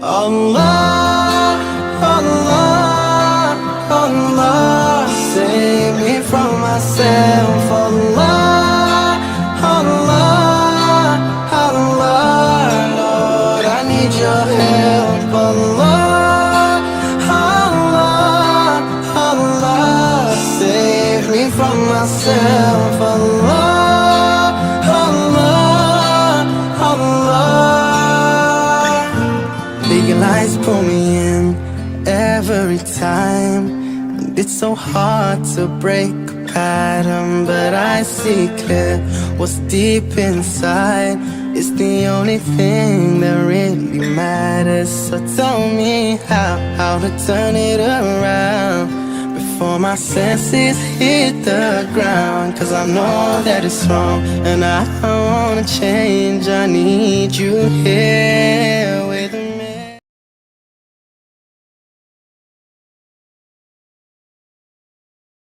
Allah, Allah, Allah, save me from myself. Allah, Allah, Allah, Lord, I need your help. Allah, Allah, Allah, save me from myself. Allah, Allah, Allah. Big lies pull me in every time, and it's so hard to break a pattern. But I see clear what's deep inside. It's the only thing that really matters. So tell me how to turn it around before my senses hit the ground. Cause I know that it's wrong, and I wanna change. I need you here with